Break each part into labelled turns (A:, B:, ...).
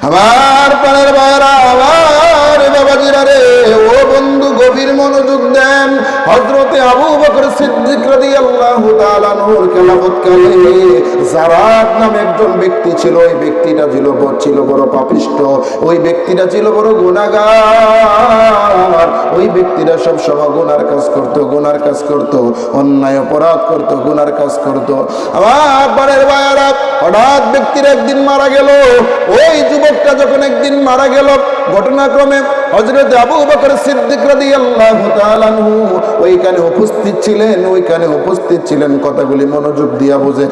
A: আমার প্রাণের ভাইরা, আমার বাবাজিরা রে, ও বন্ধু গভীর মনোযোগ দেন। হযরতে আবু বকর সিদ্দিক রাদিয়াল্লাহু তাআলা আনহুর খেলাফতকালে জারাদ নামে একজন ব্যক্তি ছিল। ওই ব্যক্তিটা ছিল বড় পাপিষ্ঠ, ওই ব্যক্তিটা ছিল বড় গুনাহগার। ওই ব্যক্তিটা সব সময় গুনার কাজ করত, অন্যায় অপরাধ করত, গুনার কাজ করত। আমার প্রাণের ভাইরা, হঠাৎ ব্যক্তির একদিন মারা গেল। ওই যুবকটা যখন একদিন মারা গেল, ঘটনাক্রমে হযরত আবু বকর সিদ্দিক রাদিয়াল্লাহু তাআলা আনহু ওইখানে উপস্থিত ছিলেন। কথাগুলি মনোযোগ দিয়া বুঝে।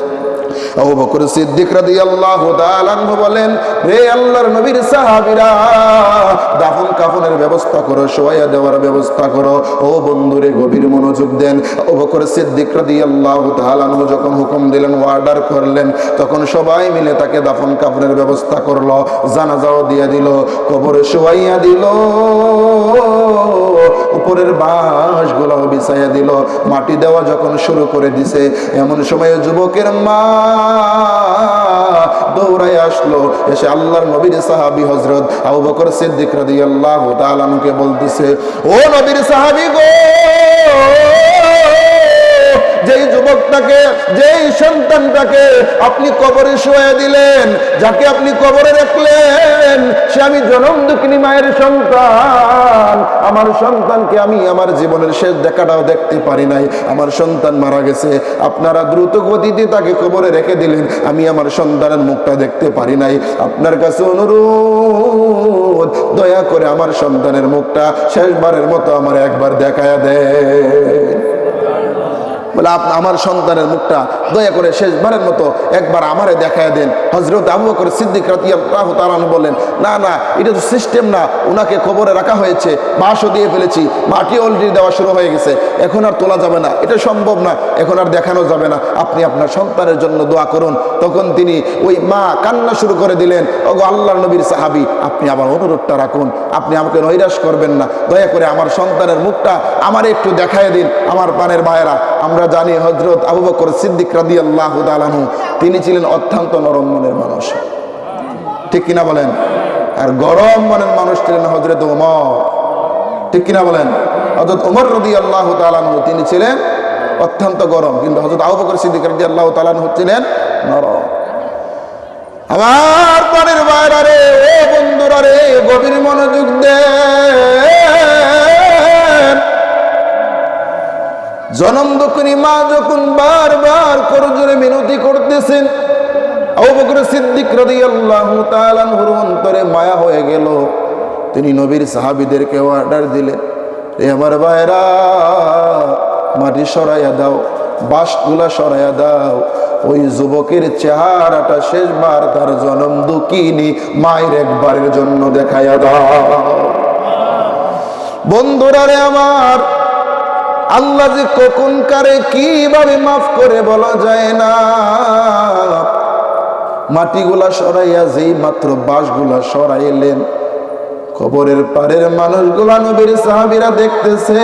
A: আবু বকর সিদ্দিক রাদিয়াল্লাহু তাআলা আনহু বলেন, হে আল্লাহর নবীর সাহাবীরা, দাফন কাফনের ব্যবস্থা করো, শোয়া দেওয়ার ব্যবস্থা করো। ও বন্ধুরে গভীর মনোযোগ দেন। আবু বকর সিদ্দিক রাদিয়াল্লাহু তাআলা আনহু যখন হুকুম দিলেন, অর্ডার করলেন, তখন সবাই মিলে তাকে দাফন কাফনের ব্যবস্থা করলো, জানাজাও দিয়ে দিল, কবরে শোয়াইয়া দিল, উপরের বাঁশগুলো বিছাইয়া দিল, মাটি দেওয়া যখন শুরু করে দিছে, এমন সময় যুবকের মা দৌড়ায় আসলো, এসে আল্লাহর নবীর সাহাবী হযরত আবু বকর সিদ্দিক রাদিয়াল্লাহু তাআলা আনহুকে বলতেছে, ও নবীর সাহাবী গো, যেই যুবকটাকে, যেই সন্তানটাকে আপনি কবরে শোয়া দিলেন, যাকে আপনি কবরে রাখলেন, সে আমি জনম দুঃখিনী মায়ের সন্তান। আমার সন্তানকে আমি আমার জীবনের শেষ দেখাটাও দেখতে পারি নাই, আমার সন্তান মারা গেছে, আপনারা দ্রুত গতিতে তাকে কবরে রেখে দিলেন, আমি আমার সন্তানের মুখটা দেখতে পারি নাই। আপনার কাছে অনুরোধ, দয়া করে আমার সন্তানের মুখটা শেষবারের মতো আমার একবার দেখায়া দেন। বলে, আমার সন্তানের মুখটা দয়া করে শেষবারের মতো একবার আমারে দেখায় দেন। হযরত আবু বকর সিদ্দিক রাদিয়াল্লাহু তাআলা আনহু বলেন, না না, এটা তো সিস্টেম না, ওনাকে কবরে রাখা হয়েছে, বাঁশও দিয়ে ফেলেছি, মাটি অলরেডি দেওয়া শুরু হয়ে গেছে, এখন আর তোলা যাবে না, এটা সম্ভব না, এখন আর দেখানো যাবে না, আপনি আপনার সন্তানের জন্য দোয়া করুন। তখন তিনি, ওই মা কান্না শুরু করে দিলেন, ওগো আল্লাহর নবীর সাহাবী, আপনি আমার অনুরোধটা রাখুন, আপনি আমাকে নৈরাশ করবেন না, দয়া করে আমার সন্তানের মুখটা আমার একটু দেখায় দিন। আমার প্রাণের ভাইয়েরা, আমরা জানি হযরত আবু বকর সিদ্দিক রাদিয়াল্লাহু তাআলা আনহু তিনি ছিলেন অত্যন্ত নরম মনের মানুষ, ঠিক কিনা বলেন? আর গরম মনের মানুষ ছিলেন হযরত ওমর, ঠিক কিনা বলেন? হযরত ওমর রাদিয়াল্লাহু তাআলা আনহু তিনি ছিলেন অত্যন্ত গরম, কিন্তু হযরত আবু বকর সিদ্দিক রাদিয়াল্লাহু তাআলা আনহু ছিলেন নরম। আমার প্রাণের ভাইরা রে, ও বন্ধুরা রে, গভীর মনোযোগ দেন। জনম দুঃখিনী মা যখন বারবার করজোরে মিনতি করতেছেন, আবু বকর সিদ্দিক রাদিয়াল্লাহু তাআলা আনহুর অন্তরে মায়া হয়ে গেল। তিনি নবীর সাহাবীদেরকে অর্ডার দিলেন, এ আমার ভাইরা, মাটি সরাইয়া দাও, বাঁশগুলা সরাইয়া দাও, ওই যুবকের চেহারাটা শেষবার তার জনম দুঃখিনী মায়ের একবারের জন্য দেখাইয়া দাও। বন্ধুরা রে আমার, আল্লাহ যে কখন কারে কিভাবে মাফ করে বলা যায় না। মাটিগুলা সরাইয়া যেই মাত্র বাঁশগুলা সরাইলেন, কবরের পারের মানুষগুলা নবীর সাহাবীরা দেখতেছে,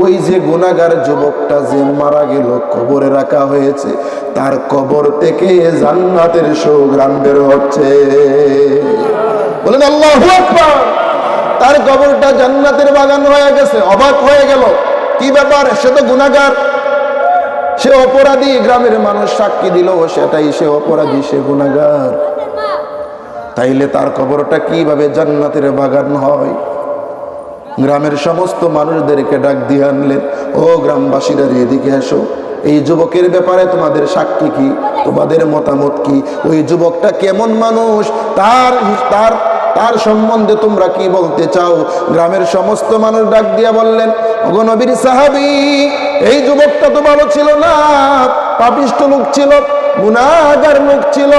A: ওই যে গুনাহগার যুবকটা যে মারা গেল, কবরে রাখা হয়েছে, তার কবর থেকে জান্নাতের সুঘ্রাণ বের হচ্ছে। বলেন আল্লাহু আকবার। তার কবরটা জান্নাতের বাগান হয়ে গেছে। অবাক হয়ে গেল, কি ব্যাপার? সে তো গুনাহগার, সে অপরাধী, গ্রামের মানুষ সাক্ষী দিল সেটাই, সে অপরাধী, সে গুনাহগার, তাইলে তার কবরটা কিভাবে জান্নাতের বাগান হয়? গ্রামের সমস্ত মানুষদেরকে ডাক দিয়ে আনলেন, ও গ্রামবাসীরা, এদিকে এসো, এই যুবকের ব্যাপারে তোমাদের সাক্ষী কি, তোমাদের মতামত কি? ওই যুবকটা কেমন মানুষ, তার সম্বন্ধে তোমরা কি বলতে চাও? গ্রামের সমস্ত মানুষ ডাক দিয়া বললেন, ওগো নবীর সাহাবী, এই যুবকটা তো ভালো ছিল না, পাপিষ্ঠ লোক ছিল, গুনাহগার লোক ছিল।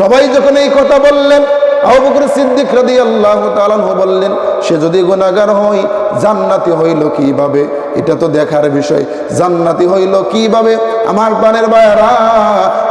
A: সবাই যখন এই কথা বললেন, আবু বকর সিদ্দিক রাদিয়াল্লাহু তাআলা আনহু বললেন, সে যদি গুনাহগার হয়, জান্নাতি হইল কিভাবে? এটা তো দেখার বিষয়, জান্নাতি হইল কিভাবে? আমার প্রাণের ভাইরা,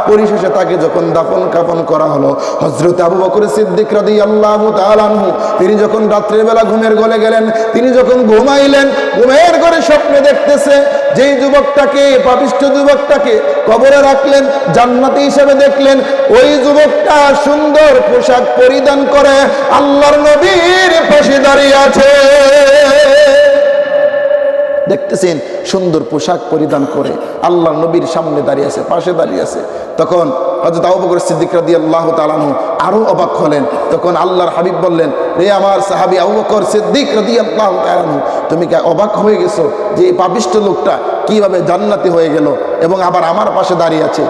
A: পরিশেষে তাকে যখন দাফন কাফন করা হলো, হযরত আবু বকর সিদ্দিক রাদিয়াল্লাহু তাআলা আনহু তিনি যখন রাত্রের বেলা ঘুমের ঘরে গেলেন, তিনি যখন ঘুমাইলেন, ঘুমের ঘরে স্বপ্নে দেখতেছে যেই যুবকটাকে, পাপিষ্ঠ যুবকটাকে কবরে রাখলেন, জান্নাতি হিসেবে দেখলেন, ওই যুবকটা সুন্দর পোশাক পরিধান করে আল্লাহর নবীর পাশে দাঁড়িয়ে আছে। দেখতেছেন সুন্দর পোশাক পরিধান করে আল্লাহর নবীর সামনে দাঁড়িয়ে আছে, পাশে দাঁড়িয়ে আছে। তখন হযরত আবু বকর সিদ্দিক রাদিয়াল্লাহু তাআলা আনহু আরো অবাক হলেন। তখন আল্লাহর হাবিব বললেন, রে আমার সাহাবী আবু বকর সিদ্দিক রাদিয়াল্লাহু তাআলা আনহু, তুমি কি অবাক হয়ে গেছো যে এই পাপিষ্ঠ লোকটা কিভাবে জান্নাতি হয়ে গেল এবং আবার আমার পাশে দাঁড়িয়ে আছে?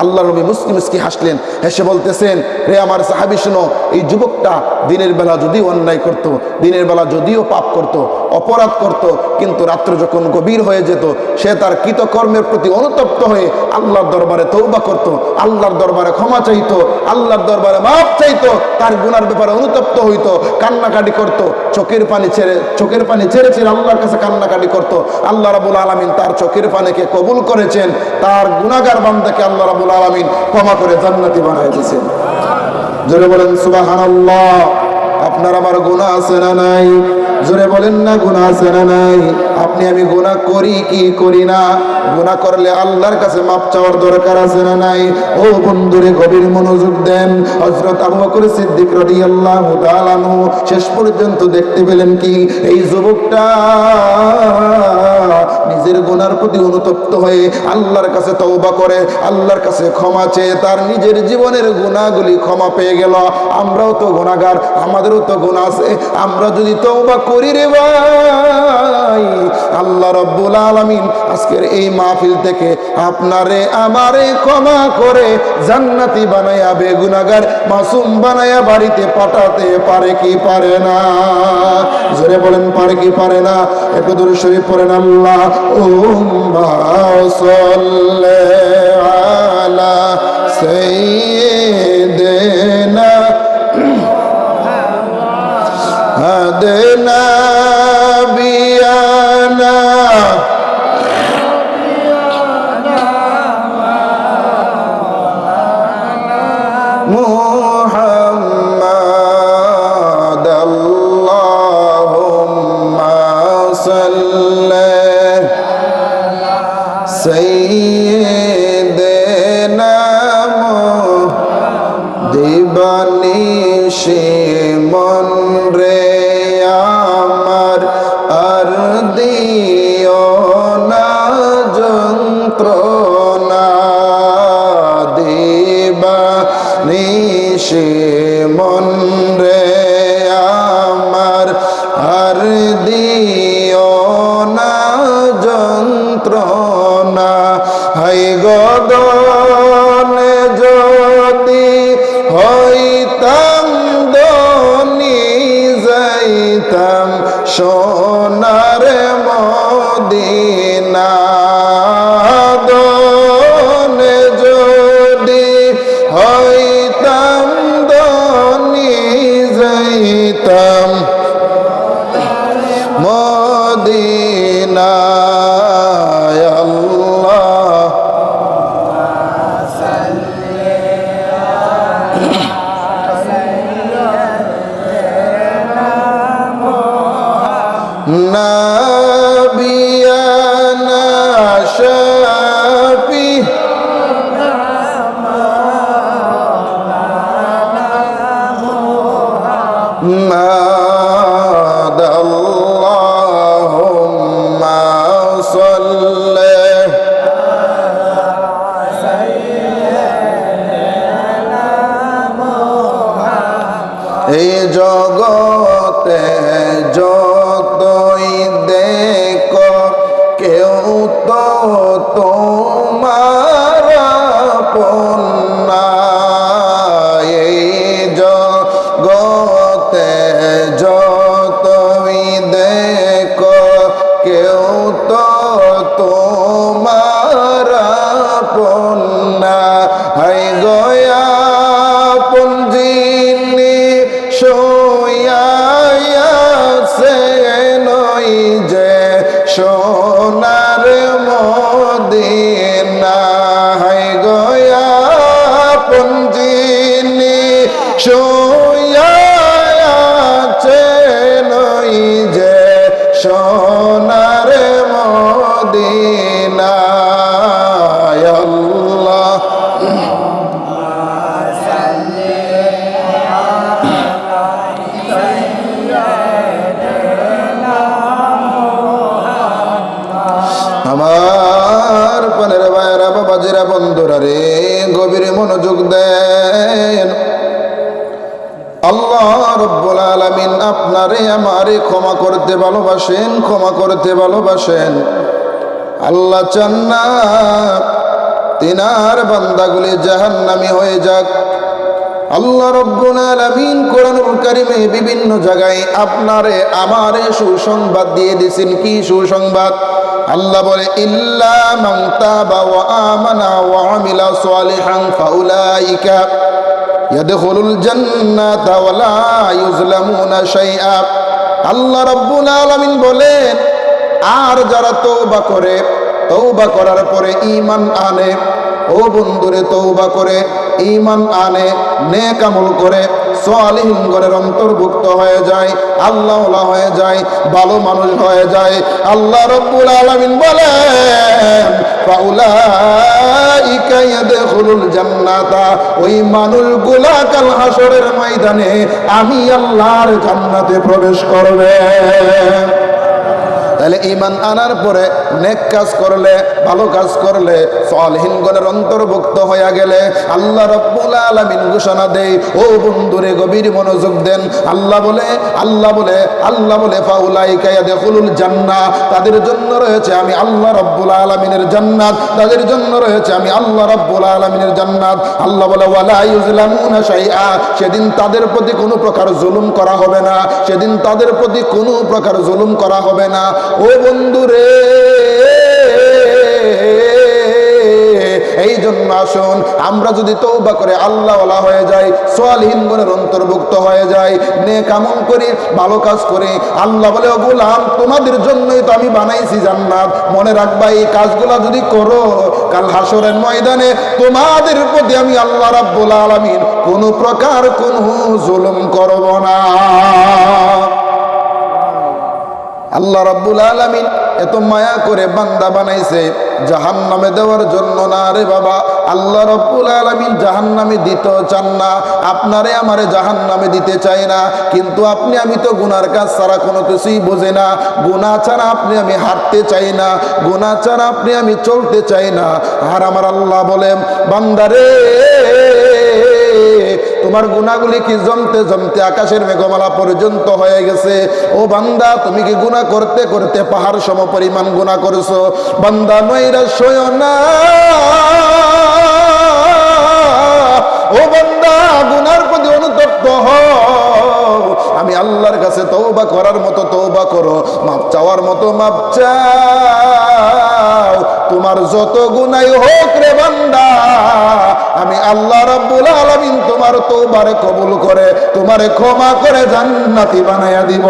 A: আল্লাহর নবী মুস্কি মুস্কি হাসলেন, হেসে বলতেছেন, রে আমার সাহাবী শুনো, এই যুবকটা দিনের বেলা যদিও অন্যায় করত, দিনের বেলা যদিও পাপ করত, অপরাধ করত, কিন্তু রাত্রে যখন গভীর হয়ে যেত সে তার কৃতকর্মের প্রতি অনুতপ্ত হয়ে আল্লাহর দরবারে তওবা করত, আল্লাহর দরবারে ক্ষমা চাইতো, আল্লাহর দরবারে মাফ চাইতো, তার গুনার ব্যাপারে অনুতপ্ত হইতো, কান্নাকাটি করত, চোখের পানি ছেড়ে ছেড়ে আল্লাহর কাছে কান্নাকাটি করত। আল্লাহ রাব্বুল আলামিন তার চোখের পানিকে কবুল করেছেন, তার গুনাহগার বান্দাকে আল্লাহ রাব্বুল আলামিন ক্ষমা করে জান্নাতি বানায় দিয়েছেন। জোরে বলেন সুবহানাল্লাহ। আপনার আমার গুনাহ আছে না নাই? জোরে বলেন না, গুনাহ আছে না নাই? আপনি আমি গুনাহ করি কি করি না? গুনাহ করলে আল্লাহর কাছে মাপ চাওয়ার দরকার আছে না নাই? ও বন্ধুরে, গভীর মনোযোগ দেন। হযরত আবু বকর সিদ্দিক রাদিয়াল্লাহু তাআলা আনহু শেষ পর্যন্ত দেখতে পেলেন কি, এই যুবকটা নিজের গুনার প্রতি অনুতপ্ত হয়ে আল্লাহর কাছে তওবা করে, আল্লাহর কাছে ক্ষমা চেয়ে তার নিজের জীবনের গুনাহগুলি ক্ষমা পেয়ে গেল। আমরাও তো গুনাহগার, আমাদেরও তো গুনাহ আছে। আমরা যদি তওবা করি রে ভাই, আল্লাহ রাব্বুল আলামিন আজকের এই মাহফিল থেকে আপনারে আমারে ক্ষমা করে জান্নাতি বানায়া, বেগুনাহগার মাসুম বানায়া বাড়িতে পাঠাতে পারে কি পারে না? জোরে বলেন, পারে কি পারে না? একটু দরুদ শরীফ পড়েন। আল্লাহুম্মা সাল্লি আলা সাইয়্যিদিনা হাদনা বিয়ানা মুহাম্মাদ। আল্লাহুম্মা সাল্লি সাইয়্যিদিনা দিবানিশি মন রে আমার, আর দিও না যন্ত্রণা, দিবানিশি মন রে আমার, আর দিও না যন্ত্রণা। হাই গগনে যদি হইতাম ধনী, যাইতাম সোনার মদিনা। দনে যদি হইতাম ধনী, যাইতাম মদিনা। আল্লাহ নাবিয়ানা শাফি মাদ। আল্লাহুম্মা সাল্লি এই জগতে যতই দেখো কেউ তো তোমার আপন না। এই জগতে যতই দেখো কেউ তো তোমার আপন না। হাই গয়া পুঞ্জিনি সোয়াছে শুইয়া আছেন ওই যে সোনার মদিনায় আল্লাহ আমার পানের ভাইয়েরা বাবাজিরা বন্ধুরা রে গভীর মনোযোগ দেন। আল্লাহ রব্বুল আলামিন আপনারে আমারে ক্ষমা করতে ভালোবাসেন, ক্ষমা করতে ভালোবাসেন। আল্লাহ চান না তিনার বান্দাগুলি জাহান্নামী হয়ে যাক। আল্লাহ রব্বুল আলামিন কোরআনুল কারীমে বিভিন্ন জায়গায় আপনারে আমারে সুসংবাদ দিয়ে দিয়েছেন। কি সুসংবাদ? আল্লাহ বলে ইল্লা মান তাবা ওয়া আমানা ওয়া আমিলা সালিহান ফাউলাইকা ইয়াদখুলুল জান্নাতা ওয়া লা ইউজলামুনা শাইআ। আল্লাহ রাব্বুল আলামিন বলেন, আর যারা তওবা করে, তওবা করার পরে ঈমান আনে, ও বন্ধুরে তওবা করে ঈমান আনে, নেক আমল করে সালিহিন গণের অন্তর্ভুক্ত হয়ে যায়, আল্লাহওয়ালা হয়ে যায়, ভালো মানুষ হয়ে যায়। আল্লাহ রাব্বুল আলামিন বলেন ফাউলাইকা ইয়াদখুলুল জান্নাতা, ওই মানুষগুলা কাল হাসরের ময়দানে আমি আল্লাহর জান্নাতে প্রবেশ করবে। তাহলে ঈমান আনার পরে নেক কাজ করলে, ভালো কাজ করলে, সালিহিন গণের অন্তর্ভুক্ত হয়ে গেলে আল্লাহ রাব্বুল আলামিন ঘোষণা দেয়, ও বন্ধুরে গভীর মনোযোগ দেন। আল্লাহ বলে ফাউলাইকা ইয়াদখুলুল জান্নাহ, তাদের জন্য রয়েছে আমি আল্লাহ রাব্বুল আলামিনের জান্নাত, তাদের জন্য রয়েছে আমি আল্লাহ রাব্বুল আলামিনের জান্নাত। আল্লাহ বলে ওয়ালা ইউজলামুনা শাইআ, সেদিন তাদের প্রতি কোনো প্রকার জুলুম করা হবে না, সেদিন তাদের প্রতি কোনো প্রকার জুলুম করা হবে না। ও বন্ধুরে, এই জন্য আসুন আমরা যদি তওবা করে আল্লাহওয়ালা হয়ে যাই, সালিহিন গণের অন্তর্ভুক্ত হয়ে যাই, নেক আমল করি, ভালো কাজ করি, আল্লাহ বলে ও গোলাম তোমাদের জন্যই তো আমি বানাইছি জান্নাত। মনে রাখবা এই কাজগুলা যদি করো, কাল হাসরের ময়দানে তোমাদের প্রতি আমি আল্লাহ রাব্বুল আলামিন কোনো প্রকার কোনো জুলুম করব না। আল্লাহ রাব্বুল আলামিন এত মায়া করে বান্দা বানাইছে জাহান্নামে দেওয়ার জন্য না রে বাবা। আল্লাহ রাব্বুল আলামিন জাহান্নামে দিতে চান না, আপনারে আমারে জাহান্নামে দিতে চাই না। কিন্তু আপনি আমি তো গুনার কাজ ছাড়া কোনো কিছুই বোঝে না, গুনাহ ছাড়া আপনি আমি হাঁটতে চাই না, গুনাহ ছাড়া আপনি আমি চলতে চাই না। আর আমার আল্লাহ বলেন বান্দারে তোমার গুনাহগুলি কি জমতে জমতে আকাশের মেঘমালা পর্যন্ত হয়ে গেছে। ও বান্দা তুমি কি গুনাহ করতে করতে পাহাড় সম পরিমাণ গুনাহ করেছো? বান্দা নৈরাশ্য হইও না, ও বান্দা গুনার প্রতি অনুতপ্ত হও। আমি আল্লাহর কাছে তওবা করার মতো তওবা করো, মাপ চাওয়ার মতো মাপ চাও। তোমার যত গুনাহ হোক রে বান্দা, আমি আল্লাহ রাব্বুল আলামিন তোমার তওবারে কবুল করে তোমারে ক্ষমা করে জান্নাতি বানায়া দিব।